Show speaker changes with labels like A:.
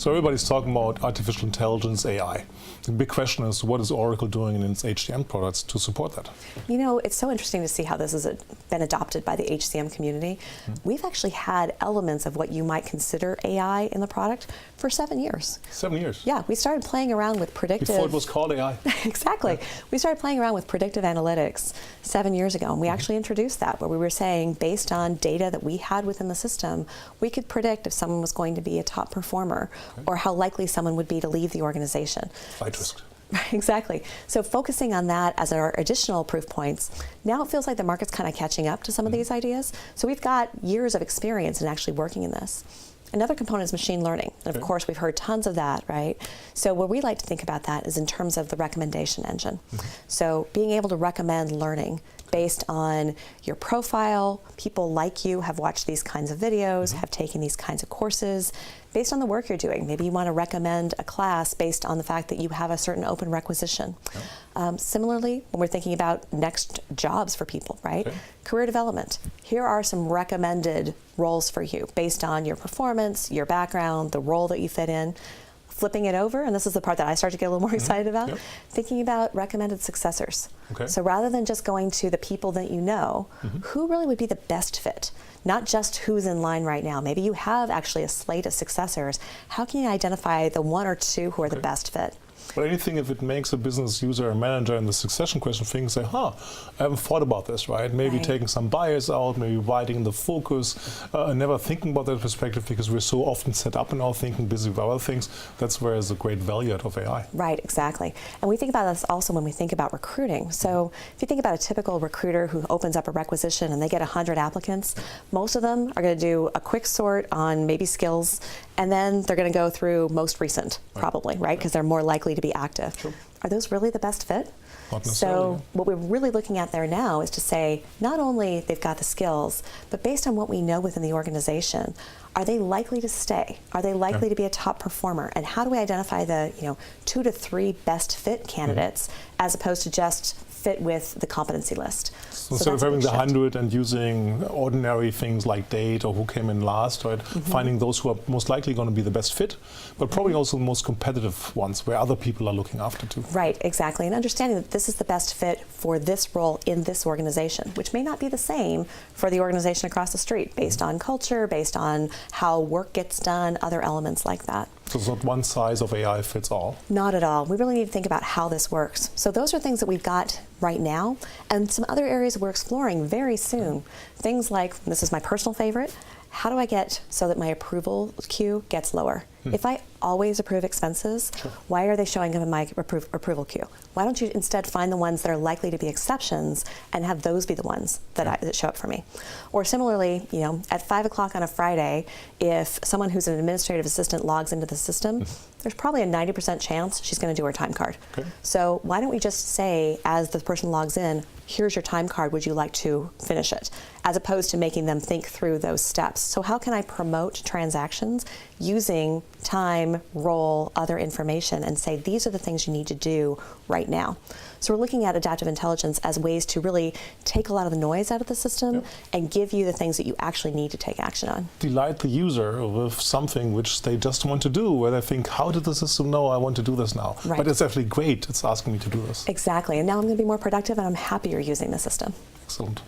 A: So everybody's talking about artificial intelligence, AI. The big question is, what is Oracle doing in its HCM products to support that?
B: You know, it's so interesting to see how this has been adopted by the HCM community. We've actually had elements of what you might consider AI in the product for 7 years.
A: 7 years?
B: Yeah, we started playing around with predictive...
A: Before it was called AI.
B: Exactly. Yeah. We started playing around with predictive analytics 7 years ago, and we actually introduced that, where we were saying, based on data that we had within the system, we could predict if someone was going to be a top performer, or how likely someone would be to leave the organization.
A: Flight risk.
B: Exactly. So focusing on that as our additional proof points, now it feels like the market's kind of catching up to some of these ideas. So we've got years of experience in actually working in this. Another component is machine learning. And of course, we've heard tons of that, right? So what we like to think about that is in terms of the recommendation engine. So being able to recommend learning based on your profile, people like you have watched these kinds of videos, have taken these kinds of courses, based on the work you're doing. Maybe you want to recommend a class based on the fact that you have a certain open requisition. Similarly, when we're thinking about next jobs for people, right? Career development. Here are some recommended roles for you based on your performance, your background, the role that you fit in. Flipping it over, and this is the part that I start to get a little more excited about, thinking about recommended successors. So rather than just going to the people that you know, who really would be the best fit? Not just who's in line right now. Maybe you have actually a slate of successors. How can you identify the one or two who are the best fit?
A: But anything, if it makes a business user or manager in the succession question think, say, I haven't thought about this, right? Maybe taking some bias out, maybe widening the focus, never thinking about that perspective because we're so often set up in our thinking, busy with other things. That's where is the great value out of AI. Right,
B: exactly. And we think about this also when we think about recruiting. So if you think about a typical recruiter who opens up a requisition and they get 100 applicants, most of them are going to do a quick sort on maybe skills, and then they're going to go through most recent, probably, right? Because they're more likely to be active. Are those really the best fit?
A: Not necessarily.
B: So what we're really looking at there now is to say, not only they've got the skills, but based on what we know within the organization, are they likely to stay? Are they likely to be a top performer? And how do we identify the 2 to 3 best fit candidates as opposed to just fit with the competency list?
A: So instead of having the 100 and using ordinary things like date or who came in last, right? Finding those who are most likely going to be the best fit, but probably also the most competitive ones where other people are looking after too.
B: Right, exactly. And understanding that this is the best fit for this role in this organization, which may not be the same for the organization across the street, based on culture, based on how work gets done, other elements like that.
A: So it's not one size of AI fits all?
B: Not at all. We really need to think about how this works. So those are things that we've got right now, and some other areas we're exploring very soon. Things like, this is my personal favorite, how do I get so that my approval queue gets lower? If I always approve expenses, why are they showing up in my approval queue? Why don't you instead find the ones that are likely to be exceptions and have those be the ones that show up for me? Or similarly, at 5 o'clock on a Friday, if someone who's an administrative assistant logs into the system, there's probably a 90% chance she's going to do her time card. So why don't we just say, as the person logs in, here's your time card, would you like to finish it? As opposed to making them think through those steps. So how can I promote transactions using time, role, other information, and say these are the things you need to do right now? So we're looking at adaptive intelligence as ways to really take a lot of the noise out of the system and give you the things that you actually need to take action on.
A: Delight the user with something which they just want to do, where they think, how did the system know I want to do this now? But it's actually great, it's asking me to do this.
B: Exactly, and now I'm going to be more productive and I'm happier using the system.
A: Excellent.